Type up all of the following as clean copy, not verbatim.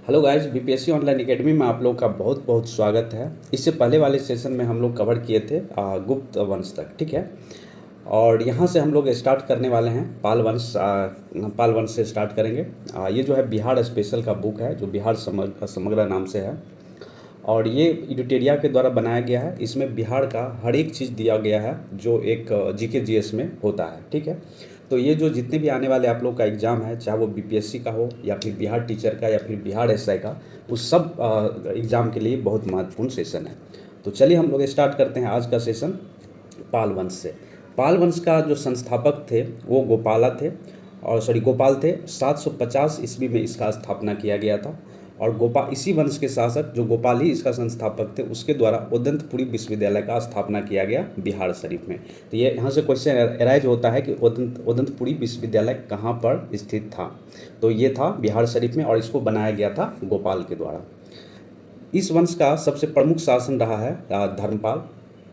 Hello guys, BPSC online academy में आप लोग का बहुत बहुत स्वागत है। इससे पहले वाले सेशन में हम लोग कवर किए थे गुप्त वंश तक, ठीक है। और यहाँ से हम लोग स्टार्ट करने वाले हैं पाल वंश से स्टार्ट करेंगे। ये जो है बिहार स्पेशल का बुक है, जो बिहार समग्र नाम से है। और ये इडिटेरिया के द्वारा बनाया गया है। इसमें बिहार का हर एक चीज़ दिया गया है जो एक जीके जीएस में होता है, ठीक है। तो ये जो जितने भी आने वाले आप लोग का एग्ज़ाम है, चाहे वो बीपीएससी का हो या फिर बिहार टीचर का या फिर बिहार एसआई का, उस सब एग्ज़ाम के लिए बहुत महत्वपूर्ण सेशन है। तो चलिए हम लोग स्टार्ट करते हैं आज का सेशन पाल वंश से। पाल वंश का जो संस्थापक थे वो गोपाल थे। 750 ईस्वी में इसका स्थापना किया गया था। और इसी वंश के शासक जो गोपाल ही इसका संस्थापक थे, उसके द्वारा उदंतपुरी विश्वविद्यालय का स्थापना किया गया बिहार शरीफ में। तो ये यहाँ से क्वेश्चन एराइज होता है कि उदंतपुरी विश्वविद्यालय कहाँ पर स्थित था। तो ये था बिहार शरीफ में और इसको बनाया गया था गोपाल के द्वारा। इस वंश का सबसे प्रमुख शासन रहा है धर्मपाल,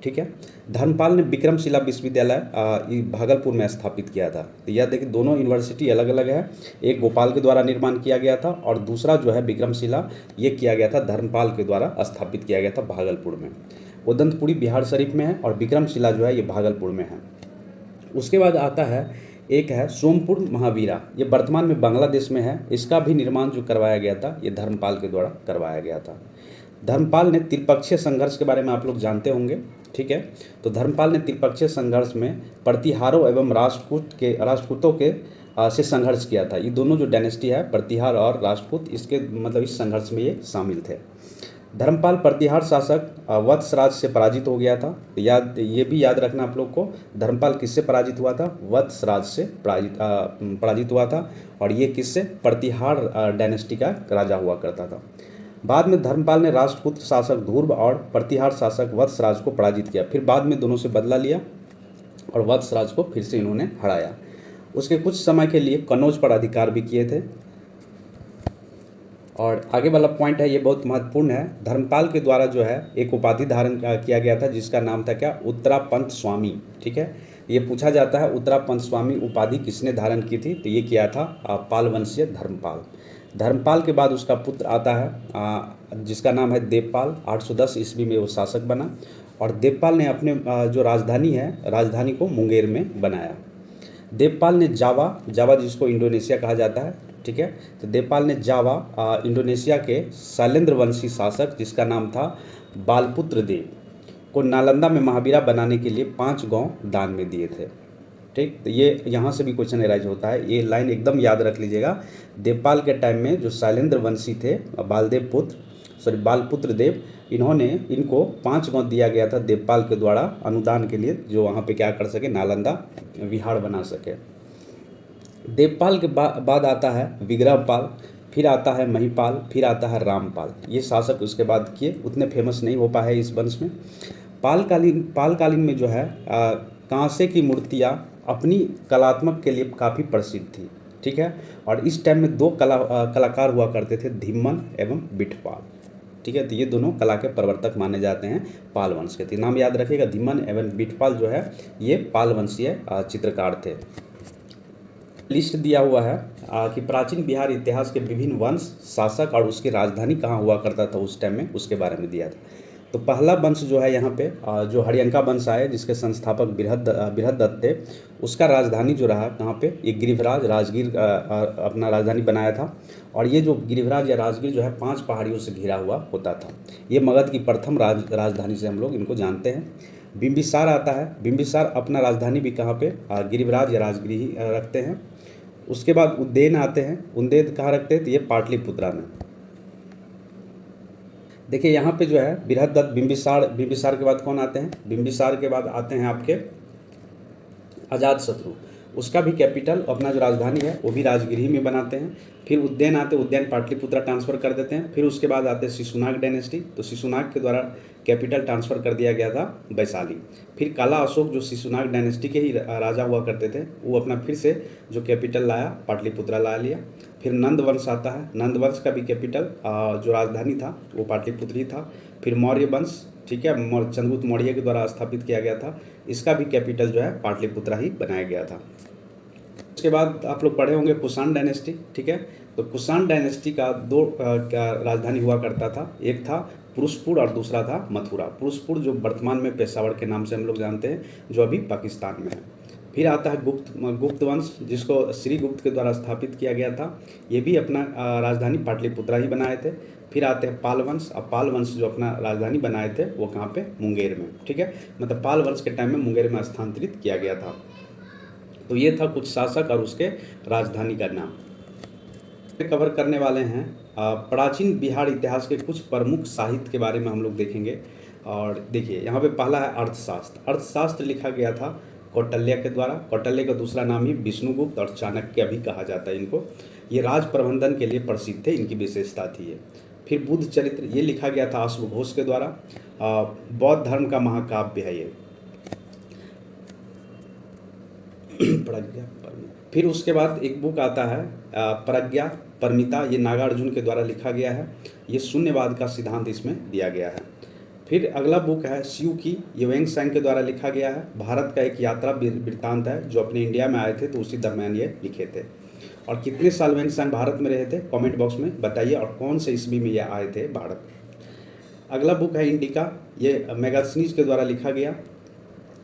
ठीक है। धर्मपाल ने विक्रमशिला विश्वविद्यालय भागलपुर में स्थापित किया था। तो यह देखिए, दोनों यूनिवर्सिटी अलग अलग है। एक गोपाल के द्वारा निर्माण किया गया था और दूसरा जो है विक्रमशिला, ये किया गया था धर्मपाल के द्वारा स्थापित किया गया था भागलपुर में। उदंतपुरी बिहार शरीफ में है और विक्रमशिला जो है ये भागलपुर में है। उसके बाद आता है, एक है सोमपुर महावीरा, ये वर्तमान में बांग्लादेश में है। इसका भी निर्माण जो करवाया गया था, ये धर्मपाल के द्वारा करवाया गया था। धर्मपाल ने त्रिपक्षीय संघर्ष के बारे में आप लोग जानते होंगे, ठीक है। तो धर्मपाल ने त्रिपक्षीय संघर्ष में प्रतिहारों एवं राष्ट्रकूटों के से संघर्ष किया था। ये दोनों जो डायनेस्टी है, प्रतिहार और राष्ट्रकूट, इसके मतलब इस संघर्ष में ये शामिल थे। धर्मपाल प्रतिहार शासक वत्सराज से पराजित हो गया था। ये भी याद रखना आप लोग को, धर्मपाल किससे पराजित हुआ था? वत्सराज से पराजित हुआ था। और ये किससे? प्रतिहार डायनेस्टी का राजा हुआ करता था। बाद में धर्मपाल ने राष्ट्रकूट शासक ध्रुव और प्रतिहार शासक वत्सराज को पराजित किया। फिर बाद में दोनों से बदला लिया और वत्सराज को फिर से इन्होंने हराया। उसके कुछ समय के लिए कन्नौज पर अधिकार भी किए थे। और आगे वाला पॉइंट है, ये बहुत महत्वपूर्ण है। धर्मपाल के द्वारा जो है एक उपाधि धारण किया गया था, जिसका नाम था क्या? उत्तरापंत स्वामी, ठीक है। ये पूछा जाता है, उत्तरापंत स्वामी उपाधि किसने धारण की थी? तो ये किया था पाल वंशीय धर्मपाल। धर्मपाल के बाद उसका पुत्र आता है जिसका नाम है देवपाल। 810 ईस्वी में वो शासक बना। और देवपाल ने अपने जो राजधानी है, राजधानी को मुंगेर में बनाया। देवपाल ने जावा जिसको इंडोनेशिया कहा जाता है, ठीक है। तो देवपाल ने जावा इंडोनेशिया के शैलेंद्र वंशी शासक, जिसका नाम था बालपुत्र देव, को नालंदा में महावीरा बनाने के लिए 5 गांव दान में दिए थे, ठीक। तो ये यहाँ से भी क्वेश्चन एराइज होता है, ये लाइन एकदम याद रख लीजिएगा। देवपाल के टाइम में जो शैलेंद्र वंशी थे, बालपुत्र देव, इनको 5 गांव दिया गया था देवपाल के द्वारा अनुदान के लिए, जो वहाँ पे क्या कर सके? नालंदा विहार बना सके। देवपाल के बाद आता है विग्रहपाल, फिर आता है महिपाल, फिर आता है रामपाल। ये शासक उसके बाद किए, उतने फेमस नहीं हो पाए इस वंश में। पालकालीन में जो है कांसे की मूर्तियाँ अपनी कलात्मक के लिए काफ़ी प्रसिद्ध थी, ठीक है। और इस टाइम में 2 कलाकार हुआ करते थे, धिम्मन एवं बिठपाल, ठीक है। तो ये दोनों कला के प्रवर्तक माने जाते हैं पाल वंश के। तो नाम याद रखिएगा, धिम्मन एवं बिठपाल जो है ये पाल वंशीय चित्रकार थे। लिस्ट दिया हुआ है कि प्राचीन बिहार इतिहास के विभिन्न वंश, शासक और उसकी राजधानी कहाँ हुआ करता था उस टाइम में, उसके बारे में दिया था। तो पहला वंश जो है यहाँ पे जो हरियंका वंश आए, जिसके संस्थापक बृहदत्त थे, उसका राजधानी जो रहा कहाँ पे? ये गिरिभराज राजगीर अपना राजधानी बनाया था। और ये जो गिरिभराज या राजगीर जो है 5 पहाड़ियों से घिरा हुआ होता था। ये मगध की प्रथम राजधानी से हम लोग इनको जानते हैं। बिंबिसार आता है, बिंबिसार अपना राजधानी भी कहाँ पे? गिरिभराज या राजगिरी ही रखते हैं। उसके बाद उज्जैन आते हैं, उज्जैन कहाँ रखते हैं? तो ये पाटलिपुत्रा में। देखिए यहाँ पे जो है बृहदत्त, बिंबिसार के बाद कौन आते हैं? बिंबिसार के बाद आते हैं आपके अजातशत्रु। उसका भी कैपिटल, अपना जो राजधानी है वो भी राजगिरी में बनाते हैं। फिर उज्जैन आते, उज्जैन पाटलिपुत्रा ट्रांसफ़र कर देते हैं। फिर उसके बाद आते हैं शिशुनाग डायनेस्टी। तो शिशुनाग के द्वारा कैपिटल ट्रांसफ़र कर दिया गया था वैशाली। फिर काला अशोक जो शिशुनाग डायनेस्टी के ही राजा हुआ करते थे, वो अपना फिर से जो कैपिटल लाया पाटलिपुत्रा ला लिया। फिर नंद वंश आता है, नंद वंश का भी कैपिटल जो राजधानी था वो पाटलिपुत्र ही था। फिर मौर्य वंश, ठीक है, चंद्रगुप्त मौर्य के द्वारा स्थापित किया गया था। इसका भी कैपिटल जो है पाटलिपुत्रा ही बनाया गया था। उसके बाद आप लोग पढ़े होंगे कुषाण डायनेस्टी, ठीक है। तो कुषाण डायनेस्टी का दो क्या राजधानी हुआ करता था, एक था पुरुषपुर और दूसरा था मथुरा। पुरुषपुर जो वर्तमान में पेशावर के नाम से हम लोग जानते हैं, जो अभी पाकिस्तान में है। फिर आता है गुप्त वंश, जिसको श्री गुप्त के द्वारा स्थापित किया गया था। ये भी अपना राजधानी पाटलिपुत्रा ही बनाए थे। फिर आते हैं पाल वंश। अब पाल वंश जो अपना राजधानी बनाए थे वो कहाँ पे, मुंगेर में, ठीक है। मतलब पाल वंश के टाइम में मुंगेर में स्थानांतरित किया गया था। तो ये था कुछ शासक और उसके राजधानी का नाम। कवर करने वाले हैं प्राचीन बिहार इतिहास के कुछ प्रमुख साहित्य के बारे में हम लोग देखेंगे। और देखिए यहाँ पे पहला है अर्थशास्त्र। अर्थशास्त्र लिखा गया था कौटिल्य के द्वारा। कौटिल्य का दूसरा नाम ही विष्णुगुप्त और चाणक्य भी कहा जाता है इनको। ये राज प्रबंधन के लिए प्रसिद्ध थे, इनकी विशेषता थी ये। फिर बुद्ध चरित्र ये लिखा गया था अश्वघोष के द्वारा। बौद्ध धर्म का महाकाव्य है ये। प्रज्ञा परमिता। फिर उसके बाद एक बुक आता है प्रज्ञा परमिता, ये नागार्जुन के द्वारा लिखा गया है। ये शून्यवाद का सिद्धांत इसमें दिया गया है। फिर अगला बुक है शिव की, ये वेंगसांग के द्वारा लिखा गया है। भारत का एक यात्रा वृत्तांत है, जो अपने इंडिया में आए थे तो उसी दरम्यान ये लिखे थे। और कितने साल वेंगसांग भारत में रहे थे कमेंट बॉक्स में बताइए, और कौन से ईस्वी में ये आए थे भारत। अगला बुक है इंडिका, ये मेगास्थनीज के द्वारा लिखा गया।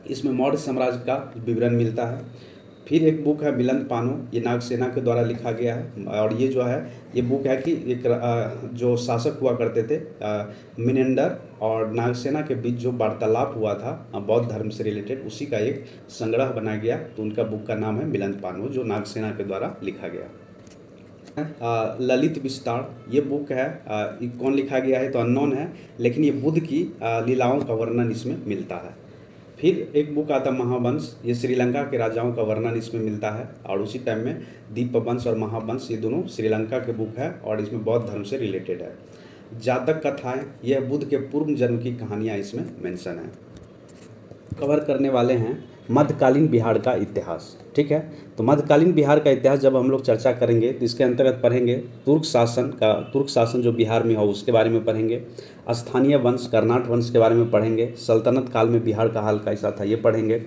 इसमें मौर्य साम्राज्य का विवरण मिलता है। फिर एक बुक है मिलिंद पानो, ये नागसेना के द्वारा लिखा गया है। और ये जो है ये बुक है कि एक जो शासक हुआ करते थे मिनेंडर और नागसेना के बीच जो वार्तालाप हुआ था बौद्ध धर्म से रिलेटेड, उसी का एक संग्रह बनाया गया। तो उनका बुक का नाम है मिलिंद पानो, जो नागसेना के द्वारा लिखा गया। ललित विस्तार, ये बुक है कौन लिखा गया है तो अननोन है, लेकिन ये बुद्ध की लीलाओं का वर्णन इसमें मिलता है। फिर एक बुक आता महावंश, ये श्रीलंका के राजाओं का वर्णन इसमें मिलता है। और उसी टाइम में दीपवंश और महावंश, ये दोनों श्रीलंका के बुक है और इसमें बौद्ध धर्म से रिलेटेड है। जातक कथाएं, यह बुद्ध के पूर्व जन्म की कहानियाँ इसमें मेंशन है। कवर करने वाले हैं मध्यकालीन बिहार का इतिहास, ठीक है। तो मध्यकालीन बिहार का इतिहास जब हम लोग चर्चा करेंगे तो इसके अंतर्गत पढ़ेंगे तुर्क शासन जो बिहार में हो उसके बारे में पढ़ेंगे। स्थानीय वंश कर्नाट वंश के बारे में पढ़ेंगे। सल्तनत काल में बिहार का हाल कैसा था ये पढ़ेंगे।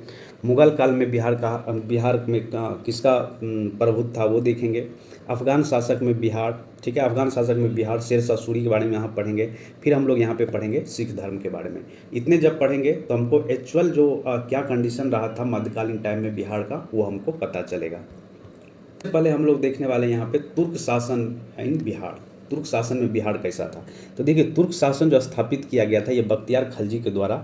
मुगल काल में बिहार में किसका प्रभुत्व था वो देखेंगे। अफगान शासक में बिहार, ठीक है, अफगान शासक में बिहार, शेर शाह सूरी के बारे में यहाँ पढ़ेंगे। फिर हम लोग यहाँ पे पढ़ेंगे सिख धर्म के बारे में। इतने जब पढ़ेंगे तो हमको एक्चुअल जो क्या कंडीशन रहा था मध्यकालीन टाइम में बिहार का, वो हमको पता चलेगा। पहले हम लोग देखने वाले यहाँ पे तुर्क शासन इन बिहार। तुर्क शासन में बिहार कैसा था, तो देखिए तुर्क शासन जो स्थापित किया गया था ये बख्तियार खलजी के द्वारा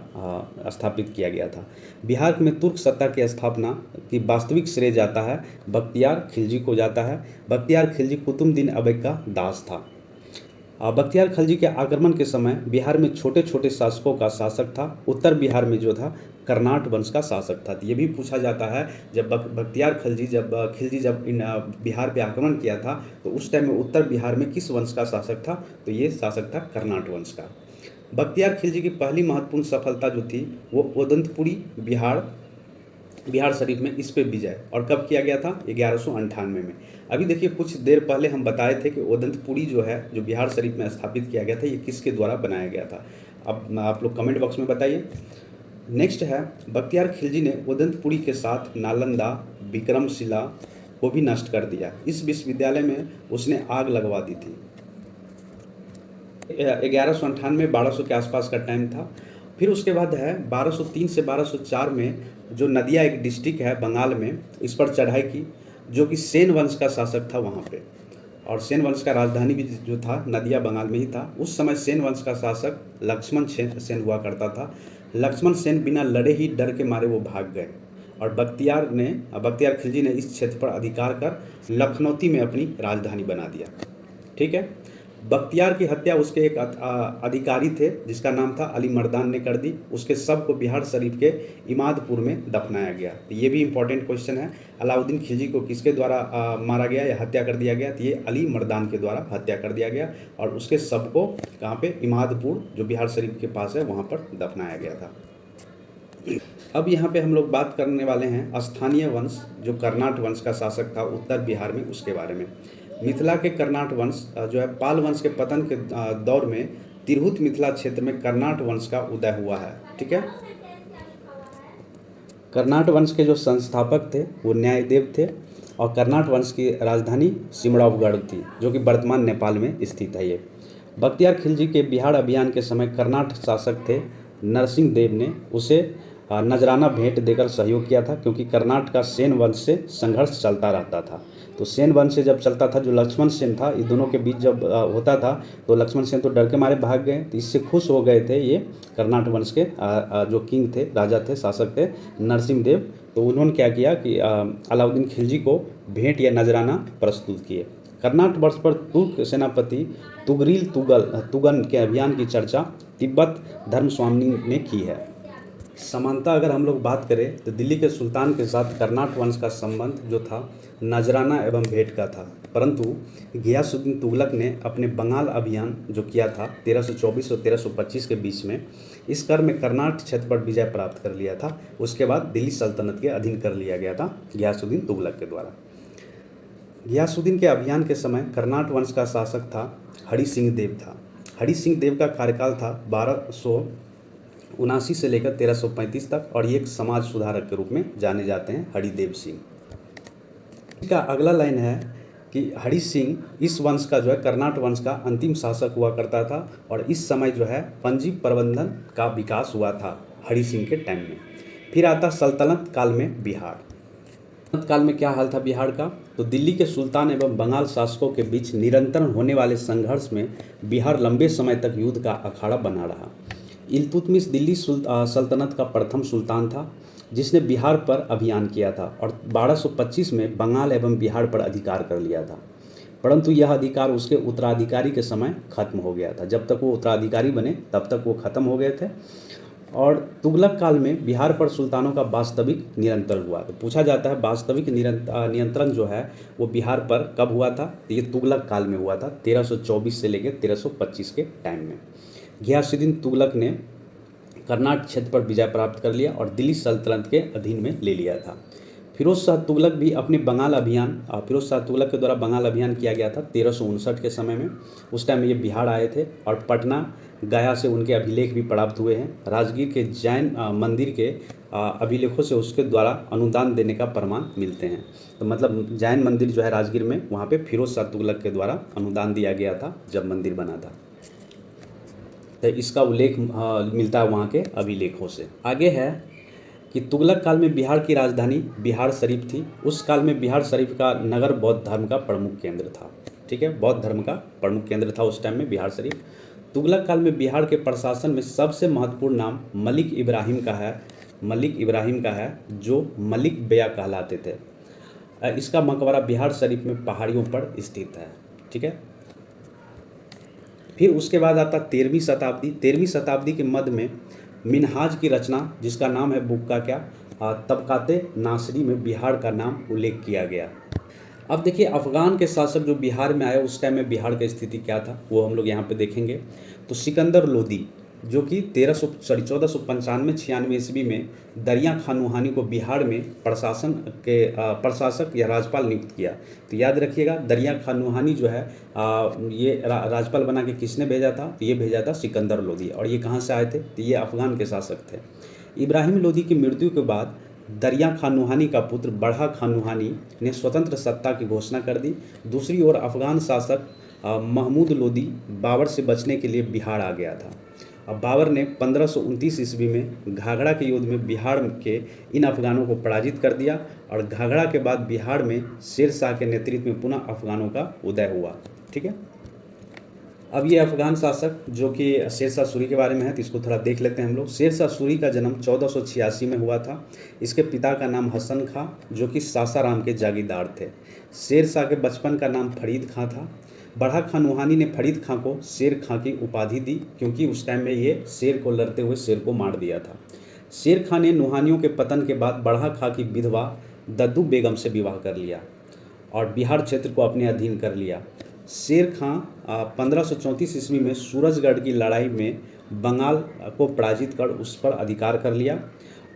स्थापित किया गया था। बिहार में तुर्क सत्ता की स्थापना की वास्तविक श्रेय जाता है बख्तियार खिलजी को जाता है। बख्तियार खिलजी कुतुबुद्दीन ऐबक का दास था। बख्तियार खलजी के आक्रमण के समय बिहार में छोटे छोटे शासकों का शासक था। उत्तर बिहार में जो था कर्नाट वंश का शासक था। ये भी पूछा जाता है जब बख्तियार खिलजी जब इन बिहार पे आक्रमण किया था तो उस टाइम में उत्तर बिहार में किस वंश का शासक था, तो ये शासक था कर्नाट वंश का। बख्तियार खिलजी की पहली महत्वपूर्ण सफलता जो थी वो ओदंतपुरी बिहार शरीफ में इस पे विजय, और कब किया गया था 1198 में। अभी देखिए कुछ देर पहले हम बताए थे कि ओदंतपुरी जो है जो बिहार शरीफ में स्थापित किया गया था ये किसके द्वारा बनाया गया था। अब आप लोग कमेंट बॉक्स में बताइए। नेक्स्ट है बख्तियार खिलजी ने ओदंतपुरी के साथ नालंदा विक्रमशिला को भी नष्ट कर दिया। इस विश्वविद्यालय में उसने आग लगवा दी थी। 1198 1200 के आसपास का टाइम था। फिर उसके बाद है 1203 से 1204 में जो नदिया एक डिस्ट्रिक्ट है बंगाल में, इस पर चढ़ाई की, जो कि सेन वंश का शासक था वहाँ पे। और सेन वंश का राजधानी भी जो था नदिया बंगाल में ही था। उस समय सेन वंश का शासक लक्ष्मण सेन हुआ करता था। लक्ष्मण सेन बिना लड़े ही डर के मारे वो भाग गए और बख्तियार खिलजी ने इस क्षेत्र पर अधिकार कर लखनौती में अपनी राजधानी बना दिया। ठीक है। बख्तियार की हत्या उसके एक अधिकारी थे जिसका नाम था अली मर्दान ने कर दी। उसके शव को बिहार शरीफ के इमादपुर में दफनाया गया। तो ये भी इंपॉर्टेंट क्वेश्चन है, अलाउद्दीन खिलजी को किसके द्वारा मारा गया या हत्या कर दिया गया, तो ये अली मर्दान के द्वारा हत्या कर दिया गया और उसके शव को कहाँ पे, इमादपुर जो बिहार शरीफ के पास है वहाँ पर दफनाया गया था। अब यहाँ पे हम लोग बात करने वाले हैं स्थानीय वंश जो कर्नाट वंश का शासक था उत्तर बिहार में, उसके बारे में। मिथिला के कर्नाट वंश जो है पाल वंश के पतन के दौर में तिरहुत मिथिला क्षेत्र में कर्नाट वंश का उदय हुआ है। ठीक है। कर्नाट वंश के जो संस्थापक थे वो न्यायदेव थे और कर्नाट वंश की राजधानी सिमड़ावगढ़ थी, जो कि वर्तमान नेपाल में स्थित है। ये बख्तियार खिलजी के बिहार अभियान के समय कर्नाट शासक थे नरसिंह देव ने उसे नजराना भेंट देकर सहयोग किया था, क्योंकि कर्नाट का सेन वंश से संघर्ष चलता रहता था। तो सेन वंश से जब चलता था, जो लक्ष्मण सेन था, इन दोनों के बीच जब होता था, तो लक्ष्मण सेन तो डर के मारे भाग गए। तो इससे खुश हो गए थे ये कर्नाट वंश के जो किंग थे, राजा थे, शासक थे नरसिंह देव। तो उन्होंने क्या किया कि अलाउद्दीन खिलजी को भेंट या नजराना प्रस्तुत किए। कर्नाट वर्ष पर तुर्क सेनापति तुगरिल तुगन के अभियान की चर्चा तिब्बत धर्मस्वामी ने की है। समानता अगर हम लोग बात करें तो दिल्ली के सुल्तान के साथ कर्नाट वंश का संबंध जो था नजराना एवं भेंट का था, परंतु गियासुद्दीन तुगलक ने अपने बंगाल अभियान जो किया था 1324 और 1325 के बीच में, इस कर में कर्नाट क्षेत्र पर विजय प्राप्त कर लिया था। उसके बाद दिल्ली सल्तनत के अधीन कर लिया गया था गियासुद्दीन तुगलक के द्वारा। गियासुद्दीन के अभियान के समय कर्नाट वंश का शासक था हरि सिंह देव था। हरि सिंह देव का कार्यकाल था 1279 से लेकर 1335 तक, और ये एक समाज सुधारक के रूप में जाने जाते हैं हरिदेव सिंह। इसका अगला लाइन है कि हरि सिंह इस वंश का जो है कर्नाट वंश का अंतिम शासक हुआ करता था, और इस समय जो है पंजी प्रबंधन का विकास हुआ था हरि सिंह के टाइम में। फिर आता सल्तनत काल में बिहार। सल्तनत काल में क्या हाल था बिहार का, तो दिल्ली के सुल्तान एवं बंगाल शासकों के बीच निरंतर होने वाले संघर्ष में बिहार लंबे समय तक युद्ध का अखाड़ा बना रहा। इल्तुतमिश दिल्ली सल्तनत का प्रथम सुल्तान था, जिसने बिहार पर अभियान किया था और 1225 में बंगाल एवं बिहार पर अधिकार कर लिया था। परंतु यह अधिकार उसके उत्तराधिकारी के समय खत्म हो गया था। जब तक वो उत्तराधिकारी बने तब तक वो खत्म हो गए थे। और तुगलक काल में बिहार पर सुल्तानों का वास्तविक नियंत्रण हुआ। तो पूछा जाता है वास्तविक नियंत्रण जो है वो बिहार पर कब हुआ था, तो ये तुगलक काल में हुआ था 1324 से लेकर 1325 के टाइम में। गियासुद्दीन तुगलक ने कर्नाट क्षेत्र पर विजय प्राप्त कर लिया और दिल्ली सल्तनत के अधीन में ले लिया था। फिरोज शाह तुगलक भी अपने बंगाल अभियान, फिरोज शाह तुगलक के द्वारा बंगाल अभियान किया गया था 1359 के समय में। उस टाइम ये बिहार आए थे और पटना गया से उनके अभिलेख भी प्राप्त हुए हैं। राजगीर के जैन मंदिर के अभिलेखों से उसके द्वारा अनुदान देने का प्रमाण मिलते हैं। तो मतलब जैन मंदिर जो है राजगीर में, वहाँ पे फिरोज शाह तुगलक के द्वारा अनुदान दिया गया था जब मंदिर बना था। तो इसका उल्लेख मिलता है वहाँ के अभिलेखों से। आगे है कि तुगलक काल में बिहार की राजधानी बिहार शरीफ थी। उस काल में बिहार शरीफ का नगर बौद्ध धर्म का प्रमुख केंद्र था। ठीक है, बौद्ध धर्म का प्रमुख केंद्र था उस टाइम में बिहार शरीफ। तुगलक काल में बिहार के प्रशासन में सबसे महत्वपूर्ण नाम मलिक इब्राहिम का है, जो मलिक बेया कहलाते थे। इसका मकबरा बिहार शरीफ में पहाड़ियों पर स्थित है। ठीक है, फिर उसके बाद आता 13वीं शताब्दी। 13वीं शताब्दी के मध्य में मिनहाज की रचना, जिसका नाम है बुक का क्या, तबकाते नासरी में बिहार का नाम उल्लेख किया गया। अब देखिए अफ़गान के शासक जो बिहार में आए उस टाइम में बिहार की स्थिति क्या था वो हम लोग यहाँ पे देखेंगे। तो सिकंदर लोदी जो कि 1495-96 ईस्वी में दरिया खान नूहानी को बिहार में प्रशासक या राज्यपाल नियुक्त किया। तो याद रखिएगा दरिया खान नूहानी जो है ये राज्यपाल बना के किसने भेजा था, तो ये भेजा था सिकंदर लोदी। और ये कहाँ से आए थे, तो ये अफ़गान के शासक थे। इब्राहिम लोदी की मृत्यु के बाद दरिया खान नूहानी का पुत्र बढ़ा खान नूहानी ने स्वतंत्र सत्ता की घोषणा कर दी। दूसरी ओर अफ़गान शासक महमूद लोदी बाबर से बचने के लिए बिहार आ गया था। अब बाबर ने 1529 ईस्वी में घाघरा के युद्ध में बिहार के इन अफ़गानों को पराजित कर दिया, और घाघरा के बाद बिहार में शेर शाह के नेतृत्व में पुनः अफ़गानों का उदय हुआ। ठीक है, अब ये अफ़गान शासक जो कि शेर शाह सूरी के बारे में है, तो इसको थोड़ा देख लेते हैं हम लोग। शेर शाह सूरी का जन्म 1486 में हुआ था। इसके पिता का नाम हसन खां जो कि सासाराम के जागीरदार थे। शेर शाह के बचपन का नाम फरीद खां था। बढ़ा खान नूहानी ने फरीद खां को शेर खां की उपाधि दी, क्योंकि उस टाइम में ये शेर को लड़ते हुए शेर को मार दिया था। शेर खां ने नूहानियों के पतन के बाद बढ़ा खां की विधवा दद्दू बेगम से विवाह कर लिया और बिहार क्षेत्र को अपने अधीन कर लिया। शेर खां 1534 ईस्वी में सूरजगढ़ की लड़ाई में बंगाल को पराजित कर उस पर अधिकार कर लिया,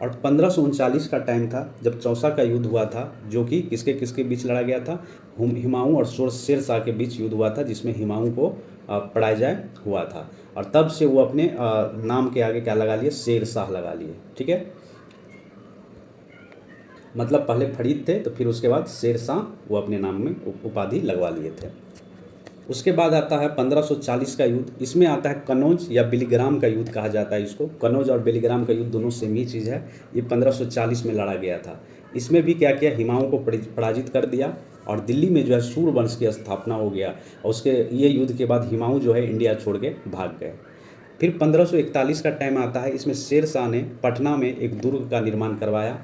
और 1539 का टाइम था जब चौसा का युद्ध हुआ था, जो कि किसके किसके बीच लड़ा गया था, हुमायूं और शेर शाह के बीच युद्ध हुआ था, जिसमें हुमायूं को पराजय हुआ था। और तब से वो अपने नाम के आगे क्या लगा लिए, शेर शाह लगा लिए। ठीक है, मतलब पहले फरीद थे तो फिर उसके बाद शेर शाह वो अपने नाम में उपाधि लगवा लिए थे। उसके बाद आता है 1540 का युद्ध। इसमें आता है कनौज या बिलीग्राम का युद्ध कहा जाता है इसको। कनौज और बिलीग्राम का युद्ध दोनों सेम ही चीज़ है। ये 1540 में लड़ा गया था। इसमें भी क्या किया, हिमायूं को पराजित कर दिया और दिल्ली में जो है सूर्यवंश की स्थापना हो गया। और उसके ये युद्ध के बाद हिमायूं जो है इंडिया छोड़ के भाग गए। फिर 1541 का टाइम आता है। इसमें शेर शाह ने पटना में एक दुर्ग का निर्माण करवाया।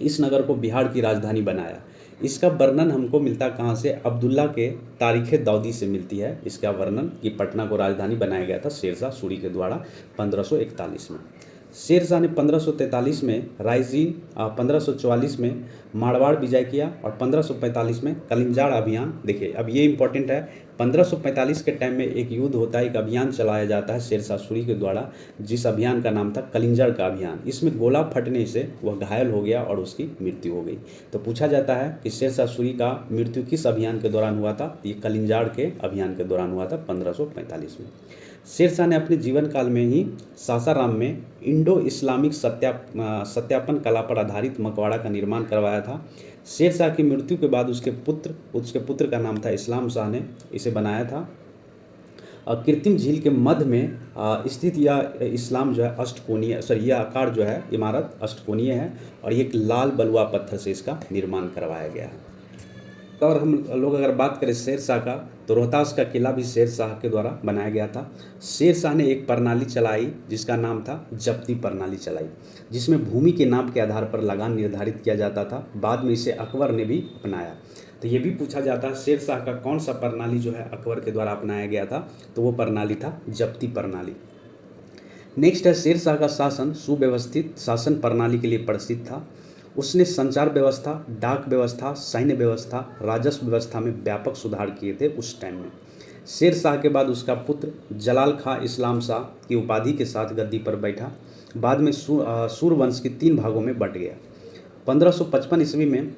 इस नगर को बिहार की राजधानी बनाया। इसका वर्णन हमको मिलता कहाँ से, अब्दुल्ला के तारीख़ दाऊदी से मिलती है इसका वर्णन कि पटना को राजधानी बनाया गया था शेर शाह सूरी के द्वारा 1541 में। शेर शाह ने 1543 में रायसीन, 1544 में मारवाड़ विजय किया और 1545 में कलिंजाड़ अभियान। देखिए अब ये इंपॉर्टेंट है, 1545 के टाइम में एक युद्ध होता है, एक अभियान चलाया जाता है शेर शाह सूरी के द्वारा, जिस अभियान का नाम था कलिंजाड़ का अभियान। इसमें गोला फटने से वह घायल हो गया और उसकी मृत्यु हो गई। तो पूछा जाता है कि शेर शाह सूरी का मृत्यु किस अभियान के दौरान हुआ था। ये कलिंजाड़ के अभियान के दौरान हुआ था 1545 में। शेर शाह ने अपने जीवन काल में ही सासाराम में इंडो इस्लामिक सत्यापन कला पर आधारित मकबरा का निर्माण करवाया था। शेर शाह की मृत्यु के बाद उसके पुत्र का नाम था इस्लाम शाह ने इसे बनाया था। कृत्रिम झील के मध्य में स्थित यह इस्लाम जो है अष्टकोणीय, यह आकार जो है इमारत अष्टकोणीय है और एक लाल बलुआ पत्थर से इसका निर्माण करवाया गया है। और हम लोग अगर बात करें शेर शाह का, तो रोहतास का किला भी शेर शाह के द्वारा बनाया गया था। शेर शाह ने एक प्रणाली चलाई जिसका नाम था जब्ती प्रणाली चलाई, जिसमें भूमि के नाप के आधार पर लगान निर्धारित किया जाता था। बाद में इसे अकबर ने भी अपनाया। तो ये भी पूछा जाता है शेर शाह का कौन सा प्रणाली जो है अकबर के द्वारा अपनाया गया था, तो वो प्रणाली था जब्ती प्रणाली। नेक्स्ट है शेर शाह का शासन सुव्यवस्थित शासन प्रणाली के लिए प्रसिद्ध था। उसने संचार व्यवस्था, डाक व्यवस्था, सैन्य व्यवस्था, राजस्व व्यवस्था में व्यापक सुधार किए थे उस टाइम में। शेर शाह के बाद उसका पुत्र जलाल खां इस्लाम शाह की उपाधि के साथ गद्दी पर बैठा। बाद में सूरवंश के 3 भागों में बंट गया। 1555 ईस्वी में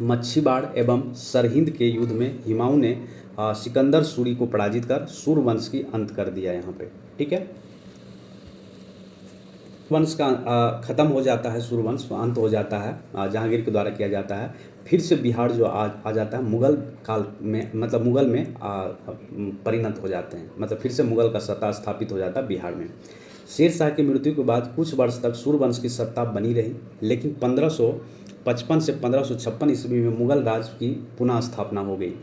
मच्छीबाड़ एवं सरहिंद के युद्ध में हिमायूं ने सिकंदर सूरी को पराजित कर सूरवंश की अंत कर दिया यहाँ पे। ठीक है, वंश का ख़त्म हो जाता है, सूरवंश अंत हो जाता है, जहांगीर के द्वारा किया जाता है। फिर से बिहार जो आ जाता है मुग़ल काल में, मतलब मुग़ल में परिणत हो जाते हैं, मतलब फिर से मुग़ल का सत्ता स्थापित हो जाता है बिहार में। शेर शाह की मृत्यु के बाद कुछ वर्ष तक सूरवंश की सत्ता बनी रही, लेकिन 1555 से 1556 ईस्वी में मुग़ल राज की पुनः स्थापना हो गई।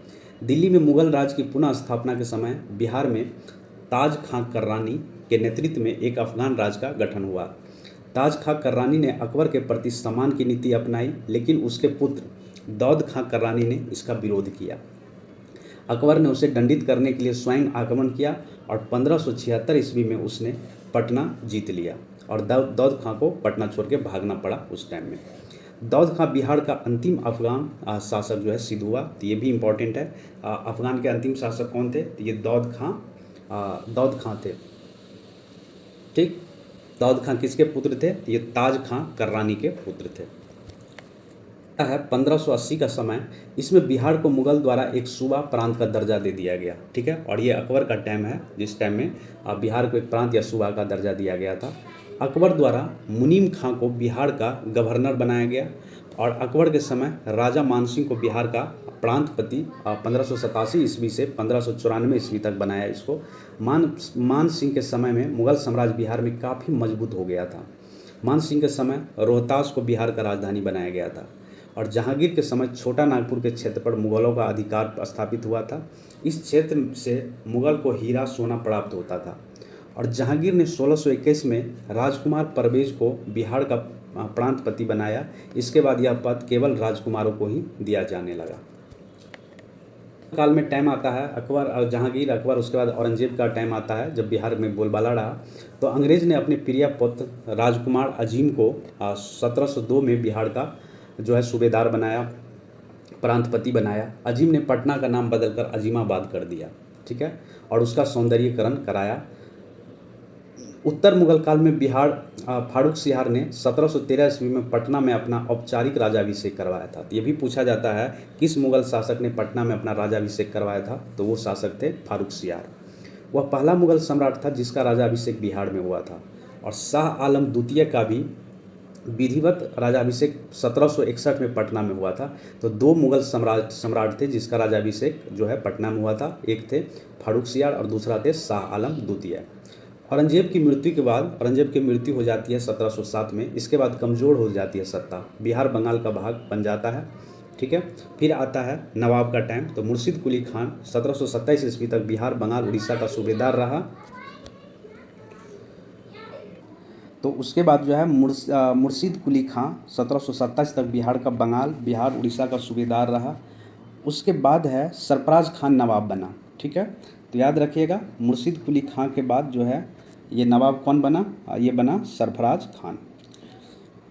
दिल्ली में मुग़ल राज की पुनः स्थापना के समय बिहार में ताज खां कर्रानी के नेतृत्व में एक अफगान राज का गठन हुआ। ताज खां कर्रानी ने अकबर के प्रति सम्मान की नीति अपनाई, लेकिन उसके पुत्र दाऊद खां कर्रानी ने इसका विरोध किया। अकबर ने उसे दंडित करने के लिए स्वयं आक्रमण किया और 1576 ईस्वी में उसने पटना जीत लिया और दाऊद खां को पटना छोड़ के भागना पड़ा उस टाइम में। दाऊद खां बिहार का अंतिम अफगान शासक जो है सिद्ध हुआ। तो ये भी इम्पोर्टेंट है। अफगान के अंतिम शासक कौन थे, तो ये दाऊद खां थे। ठीक, दाऊद खां किसके पुत्र थे, ये ताज खां कर्रानी के पुत्र थे। है 1580 का समय, इसमें बिहार को मुगल द्वारा एक सूबा प्रांत का दर्जा दे दिया गया। ठीक है, और ये अकबर का टाइम है जिस टाइम में बिहार को एक प्रांत या सूबा का दर्जा दिया गया था। अकबर द्वारा मुनीम खां को बिहार का गवर्नर बनाया गया और अकबर के समय राजा मानसिंह को बिहार का प्रांतपति 1587 ईस्वी से 1594 ईस्वी तक बनाया इसको। मान सिंह के समय में मुगल साम्राज्य बिहार में काफ़ी मजबूत हो गया था। मान सिंह के समय रोहतास को बिहार का राजधानी बनाया गया था और जहांगीर के समय छोटा नागपुर के क्षेत्र पर मुगलों का अधिकार स्थापित हुआ था। इस क्षेत्र से मुगल को हीरा सोना प्राप्त होता था और जहांगीर ने 1621 में राजकुमार परवेज को बिहार का प्रांतपति बनाया। इसके बाद यह पद केवल राजकुमारों को ही दिया जाने लगा। काल में टाइम आता है अकबर और जहांगीर, अकबर, उसके बाद औरंगजेब का टाइम आता है जब बिहार में बोलबाला रहा। तो अंग्रेज़ ने अपने प्रिय पुत्र राजकुमार अजीम को 1702 में बिहार का जो है सूबेदार बनाया, प्रांतपति बनाया। अजीम ने पटना का नाम बदलकर अजीमाबाद कर दिया। ठीक है, और उसका सौंदर्यीकरण कराया। उत्तर मुगल काल में बिहार फारूक सियार ने 1713 ईस्वी में पटना में अपना औपचारिक राजाभिषेक करवाया था। ये भी पूछा जाता है किस मुगल शासक ने पटना में अपना राजाभिषेक करवाया था, तो वो शासक थे फारूक सियार। वह पहला मुगल सम्राट था जिसका राजाभिषेक बिहार में हुआ था और शाह आलम द्वितीय का भी विधिवत राज्याभिषेक 1761 में पटना में हुआ था। तो दो मुगल सम्राट थे जिसका राज्याभिषेक जो है पटना में हुआ था। एक थे फारूक सियार और दूसरा थे शाह आलम द्वितीय। औरंगजेब की मृत्यु के बाद, औरंगजेब की मृत्यु हो जाती है 1707 में। इसके बाद कमज़ोर हो जाती है सत्ता, बिहार बंगाल का भाग बन जाता है। ठीक है, फिर आता है नवाब का टाइम। तो मुर्शीद कुली खान 1727 ईस्वी तक बिहार बंगाल उड़ीसा का सूबेदार रहा। तो उसके बाद जो है मुर्शीद कुली खां 1727 तक बिहार का बिहार उड़ीसा का सूबेदार रहा। उसके बाद है सरफराज खान नवाब बना। ठीक है, तो याद रखिएगा मुर्शीद कुली खां के बाद जो है ये नवाब कौन बना, ये बना सरफराज खान।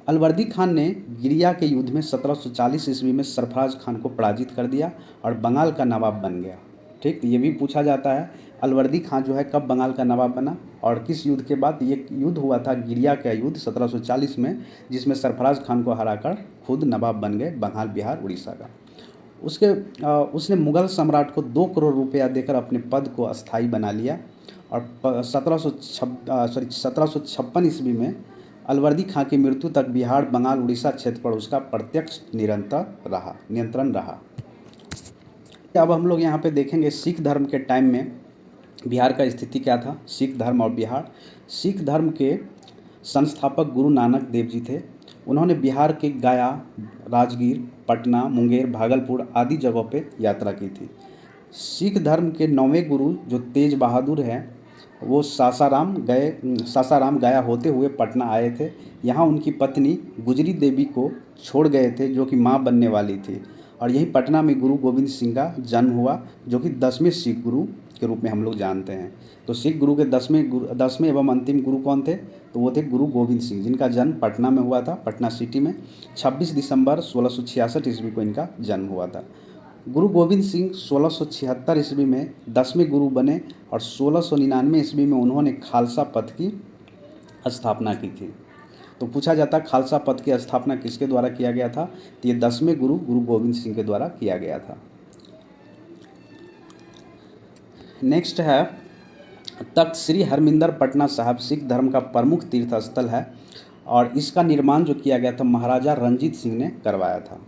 अलवर्दी खान ने गिरिया के युद्ध में 1740 ईस्वी में सरफराज खान को पराजित कर दिया और बंगाल का नवाब बन गया। ठीक, ये भी पूछा जाता है अलवर्दी खान जो है कब बंगाल का नवाब बना और किस युद्ध के बाद। ये युद्ध हुआ था गिरिया का युद्ध 1740 में, जिसमें सरफराज खान को हराकर खुद नवाब बन गए बंगाल बिहार उड़ीसा का। उसने मुगल सम्राट को 2 करोड़ रुपया देकर अपने पद को अस्थायी बना लिया और 1756 ईस्वी में अलवर्दी खां की मृत्यु तक बिहार बंगाल उड़ीसा क्षेत्र पर उसका प्रत्यक्ष नियंत्रण रहा। अब हम लोग यहाँ पे देखेंगे सिख धर्म के टाइम में बिहार का स्थिति क्या था। सिख धर्म और बिहार। सिख धर्म के संस्थापक गुरु नानक देव जी थे। उन्होंने बिहार के गया, राजगीर, पटना, मुंगेर, भागलपुर आदि जगहों पे यात्रा की थी। सिख धर्म के 9वें गुरु जो तेज बहादुर हैं वो सासाराम गया होते हुए पटना आए थे। यहाँ उनकी पत्नी गुजरी देवी को छोड़ गए थे जो कि माँ बनने वाली थी और यही पटना में गुरु गोविंद सिंह का जन्म हुआ जो कि 10वें सिख गुरु के रूप में हम लोग जानते हैं। तो सिख गुरु के 10वें एवं अंतिम गुरु कौन थे, तो वो थे गुरु गोविंद सिंह, जिनका जन्म पटना में हुआ था, पटना सिटी में 26 दिसंबर 1666 ईस्वी को इनका जन्म हुआ था। गुरु गोविंद सिंह 1676 ईस्वी में 10वें गुरु बने और 1699 ईस्वी में उन्होंने खालसा पंथ की स्थापना की थी। तो पूछा जाता है खालसा पंथ की स्थापना किसके द्वारा किया गया था, तो ये 10वें गुरु गोविंद सिंह के द्वारा किया गया था। नेक्स्ट है तख्त श्री हरमिंदर पटना साहब सिख धर्म का प्रमुख तीर्थ स्थल है और इसका निर्माण जो किया गया था महाराजा रंजीत सिंह ने करवाया था।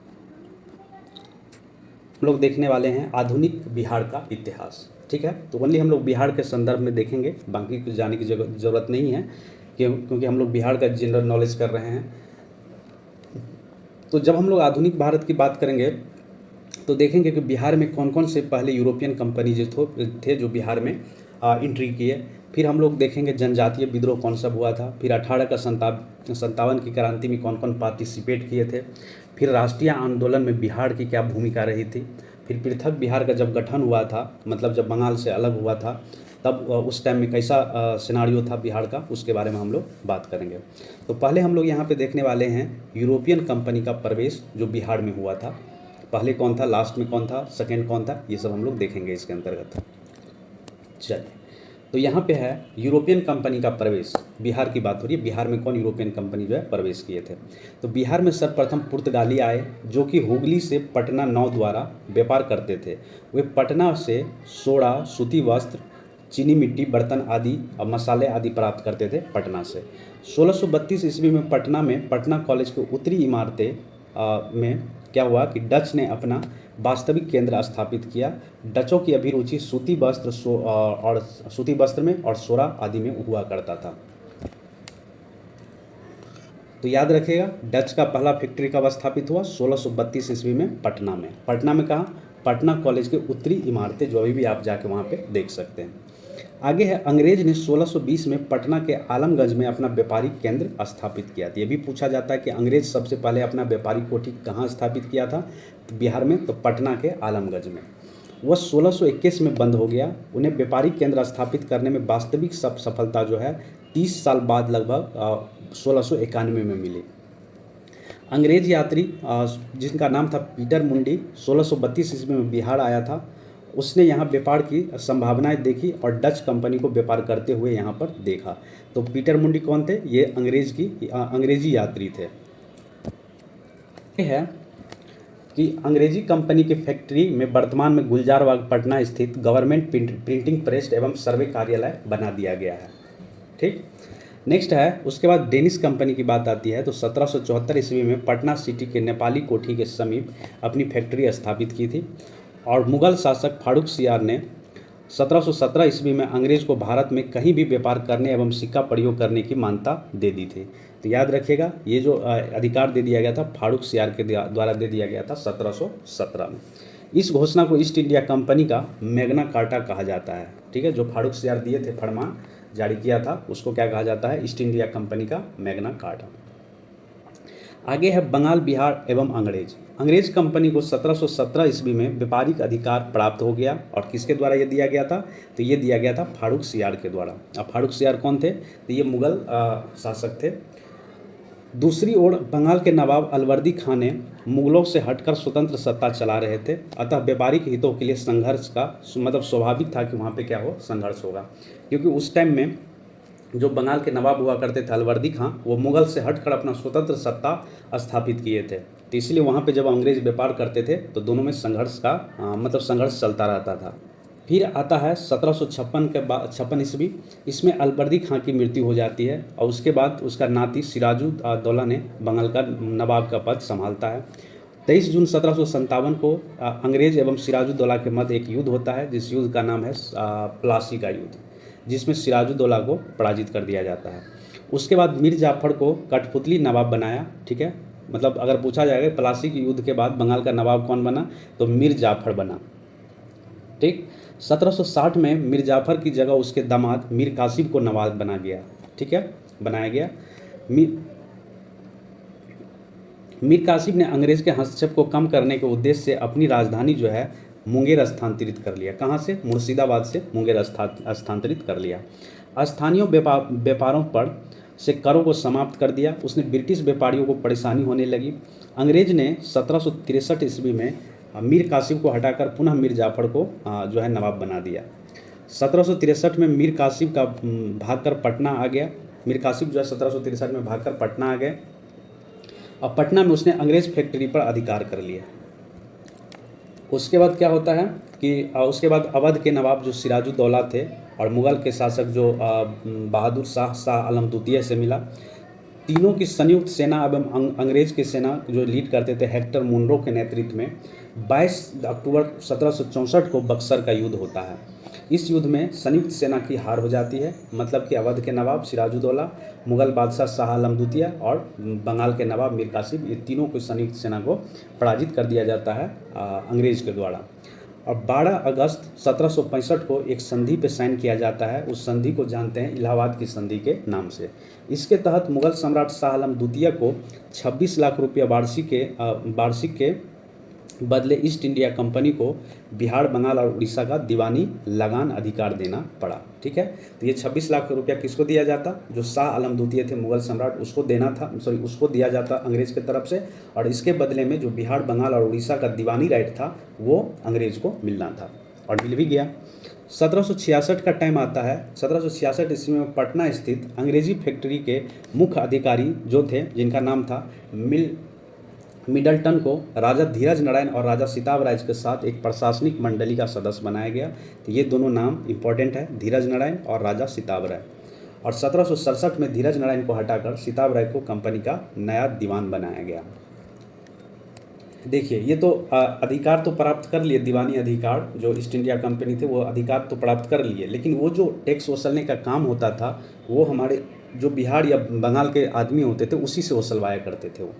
हम लोग देखने वाले हैं आधुनिक बिहार का इतिहास। ठीक है, तो ओनली हम लोग बिहार के संदर्भ में देखेंगे, बाकी कुछ जाने की ज़रूरत नहीं है क्योंकि हम लोग बिहार का जनरल नॉलेज कर रहे हैं। तो जब हम लोग आधुनिक भारत की बात करेंगे तो देखेंगे कि बिहार में कौन कौन से पहले यूरोपियन कंपनी जो थे जो बिहार में एंट्री किए। फिर हम लोग देखेंगे जनजातीय विद्रोह कौन सा हुआ था। फिर 1857 की क्रांति में कौन कौन पार्टिसिपेट किए थे। फिर राष्ट्रीय आंदोलन में बिहार की क्या भूमिका रही थी। फिर पृथक बिहार का जब गठन हुआ था, मतलब जब बंगाल से अलग हुआ था, तब उस टाइम में कैसा सिनारियो था बिहार का, उसके बारे में हम लोग बात करेंगे। तो पहले हम लोग यहाँ पे देखने वाले हैं यूरोपियन कंपनी का प्रवेश जो बिहार में हुआ था। पहले कौन था, लास्ट में कौन था, सेकेंड कौन था, ये सब हम लोग देखेंगे इसके अंतर्गत। चलिए, तो यहाँ पे है यूरोपियन कंपनी का प्रवेश। बिहार की बात हो रही है, बिहार में कौन यूरोपियन कंपनी जो है प्रवेश किए थे। तो बिहार में सर्वप्रथम पुर्तगाली आए जो कि हुगली से पटना नाव द्वारा व्यापार करते थे। वे पटना से सोडा, सूती वस्त्र, चीनी मिट्टी, बर्तन आदि और मसाले आदि प्राप्त करते थे पटना से। 1632 ईस्वी में पटना कॉलेज के उत्तरी इमारतें में क्या हुआ कि डच ने अपना वास्तविक केंद्र स्थापित किया। डचों की अभिरुचि सूती वस्त्र में और सोरा आदि में हुआ करता था। तो याद रखिएगा डच का पहला फैक्ट्री कब स्थापित हुआ, 1632 ईस्वी में पटना में। पटना में कहाँ, पटना कॉलेज के उत्तरी इमारतें जो अभी भी आप जाके वहाँ पे देख सकते हैं। आगे है अंग्रेज ने 1620 में पटना के आलमगंज में अपना व्यापारिक केंद्र स्थापित किया था। ये भी पूछा जाता है कि अंग्रेज सबसे पहले अपना व्यापारिक कोठी कहाँ स्थापित किया था, तो बिहार में, तो पटना के आलमगंज में। वह 1621 में बंद हो गया। उन्हें व्यापारिक केंद्र स्थापित करने में वास्तविक सफलता जो है 30 साल बाद लगभग 1691 में मिली। अंग्रेज यात्री जिनका नाम था पीटर मुंडी 1632 ईस्वी में बिहार आया था। उसने यहाँ व्यापार की संभावनाएं देखी और डच कंपनी को व्यापार करते हुए यहाँ पर देखा। तो पीटर मुंडी कौन थे, ये अंग्रेजी यात्री थे। है कि अंग्रेजी कंपनी की फैक्ट्री में वर्तमान में गुलजारबाग पटना स्थित गवर्नमेंट प्रिंटिंग प्रेस एवं सर्वे कार्यालय बना दिया गया है। ठीक, नेक्स्ट है उसके बाद डेनिश कंपनी की बात आती है तो 1774 ईस्वी में पटना सिटी के नेपाली कोठी के समीप अपनी फैक्ट्री स्थापित की थी। और मुगल शासक फारूक सियार ने 1717 ईस्वी में अंग्रेज को भारत में कहीं भी व्यापार करने एवं सिक्का प्रयोग करने की मान्यता दे दी थी। तो याद रखिएगा ये जो अधिकार दे दिया गया था फारूक सियार के द्वारा दे दिया गया था 1717 में। इस घोषणा को ईस्ट इंडिया कंपनी का मैग्ना कार्टा कहा जाता है। ठीक है, जो फारूक सियार दिए थे, फरमान जारी किया था, उसको क्या कहा जाता है? ईस्ट इंडिया कंपनी का मैग्ना कार्टा। आगे है बंगाल, बिहार एवं अंग्रेज। अंग्रेज कंपनी को 1717 ईस्वी में व्यापारिक अधिकार प्राप्त हो गया। और किसके द्वारा ये दिया गया था? तो ये दिया गया था फारूक सियार के द्वारा। अब फारूक सियार कौन थे? तो ये मुगल शासक थे। दूसरी ओर बंगाल के नवाब अलवर्दी खान ने मुगलों से हटकर स्वतंत्र सत्ता चला रहे थे, अतः व्यापारिक हितों के लिए संघर्ष का मतलब स्वाभाविक था कि वहाँ पे क्या हो? संघर्ष होगा, क्योंकि उस टाइम में जो बंगाल के नवाब हुआ करते थे अलवर्दी खां, वो मुगल से हटकर अपना स्वतंत्र सत्ता स्थापित किए थे। तो इसलिए वहाँ पे जब अंग्रेज व्यापार करते थे तो दोनों में संघर्ष का मतलब संघर्ष चलता रहता था। फिर आता है 1756 के बाद 56 ईस्वी। इसमें अलवर्दी खां की मृत्यु हो जाती है और उसके बाद उसका नाती सिराजुद्दौला ने बंगाल का नवाब का पद संभालता है। 23 जून 1757 को अंग्रेज एवं सिराजुद्दौला के मध्य एक युद्ध होता है, जिस युद्ध का नाम है प्लासी का युद्ध, जिसमें सिराजुद्दौला को पराजित कर दिया जाता है। उसके बाद मीर जाफर को कठपुतली नवाब बनाया। ठीक है, मतलब अगर पूछा जाएगा प्लासी के युद्ध के बाद बंगाल का नवाब कौन बना, तो मीर जाफर बना। ठीक, 1760 में मीर जाफर की जगह उसके दामाद मीर कासिम को नवाब बना गया। ठीक है, बनाया गया। मीर कासिम ने अंग्रेज के हस्तक्षेप को कम करने के उद्देश्य से अपनी राजधानी जो है मुंगेर स्थानांतरित कर लिया। कहाँ से? मुर्शिदाबाद से मुंगेर स्थानांतरित कर लिया। स्थानीय व्यापारों पर से करों को समाप्त कर दिया। उसने ब्रिटिश व्यापारियों को परेशानी होने लगी। अंग्रेज ने 1763 ईस्वी में मीर कासिम को हटाकर पुनः मीर जाफर को जो है नवाब बना दिया। 1763 में मीर कासिम का भागकर पटना आ गया। मीर कासिम जो है 1763 में भागकर पटना आ गए और पटना में उसने अंग्रेज फैक्ट्री पर अधिकार कर लिया। उसके बाद क्या होता है कि उसके बाद अवध के नवाब जो सिराजुद्दौला थे और मुगल के शासक जो बहादुर शाह आलम द्वितीय से मिला, तीनों की संयुक्त सेना एवं अंग्रेज की सेना जो लीड करते थे हेक्टर मुनरो के नेतृत्व में 22 अक्टूबर 1764 को बक्सर का युद्ध होता है। इस युद्ध में संयुक्त सेना की हार हो जाती है, मतलब कि अवध के नवाब सिराजुद्दौला, मुगल बादशाह शाह आलम द्वितीय और बंगाल के नवाब मीर कासिम, ये तीनों को संयुक्त सेना को पराजित कर दिया जाता है अंग्रेज के द्वारा। और 12 अगस्त 1765 को एक संधि पे साइन किया जाता है। उस संधि को जानते हैं इलाहाबाद की संधि के नाम से। इसके तहत मुगल सम्राट शाह आलम द्वितीय को 26 लाख रुपया वार्षिक के बदले ईस्ट इंडिया कंपनी को बिहार, बंगाल और उड़ीसा का दीवानी लगान अधिकार देना पड़ा। ठीक है, तो ये 26 लाख रुपया किसको दिया जाता? जो शाह आलम द्वितीय थे मुगल सम्राट, उसको देना था, उसको दिया जाता अंग्रेज की तरफ से। और इसके बदले में जो बिहार, बंगाल और उड़ीसा का दीवानी राइट था वो अंग्रेज को मिलना था और मिल भी गया। 1766 का टाइम आता है। 1766 ईस्वी में पटना स्थित अंग्रेजी फैक्ट्री के मुख्य अधिकारी जो थे, जिनका नाम था मिडलटन, को राजा धीरज नारायण और राजा सिताब राय के साथ एक प्रशासनिक मंडली का सदस्य बनाया गया। तो ये दोनों नाम इंपॉर्टेंट है, धीरज नारायण और राजा सिताब राय। और 1767 में धीरज नारायण को हटाकर सिताब राय को कंपनी का नया दीवान बनाया गया। देखिए, ये तो अधिकार तो प्राप्त कर लिए, दीवानी अधिकार जो ईस्ट इंडिया कंपनी थे वो अधिकार तो प्राप्त कर लिए, लेकिन वो जो टैक्स वसूलने का काम होता था वो हमारे जो बिहार या बंगाल के आदमी होते थे उसी से वसूलवाया करते थे वो।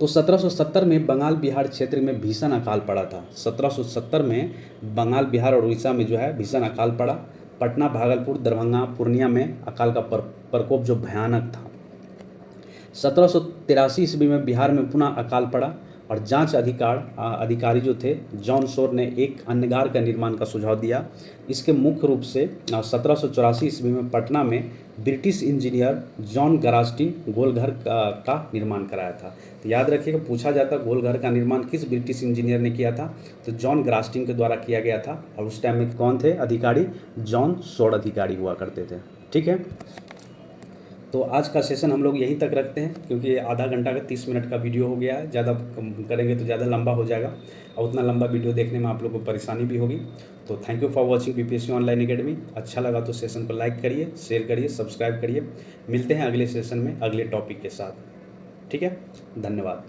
तो 1770 में बंगाल बिहार क्षेत्र में भीषण अकाल पड़ा था। 1770 में बंगाल, बिहार और उड़ीसा में जो है भीषण अकाल पड़ा। पटना, भागलपुर, दरभंगा, पूर्णिया में अकाल का प्रकोप जो भयानक था। 1783 ईस्वी में बिहार में पुनः अकाल पड़ा और जांच अधिकारी जो थे जॉन शोर ने एक अन्नगार का निर्माण का सुझाव दिया। इसके मुख्य रूप से 1784 ईस्वी में पटना में ब्रिटिश इंजीनियर जॉन गरास्टिन गोलघर का निर्माण कराया था। तो याद रखिएगा, पूछा जाता गोलघर का निर्माण किस ब्रिटिश इंजीनियर ने किया था, तो जॉन गरास्टिन के द्वारा किया गया था। और उस टाइम में कौन थे अधिकारी? जॉन शोर अधिकारी हुआ करते थे। ठीक है, तो आज का सेशन हम लोग यहीं तक रखते हैं, क्योंकि आधा घंटा का 30 मिनट का वीडियो हो गया है। ज़्यादा करेंगे तो ज़्यादा लंबा हो जाएगा, और उतना लंबा वीडियो देखने में आप लोगों को परेशानी भी होगी। तो thank you for watching BPSC online academy. अच्छा लगा तो सेशन को लाइक करिए, शेयर करिए, सब्सक्राइब करिए। मिलते हैं अगले सेशन में अगले टॉपिक के साथ। ठीक है, धन्यवाद।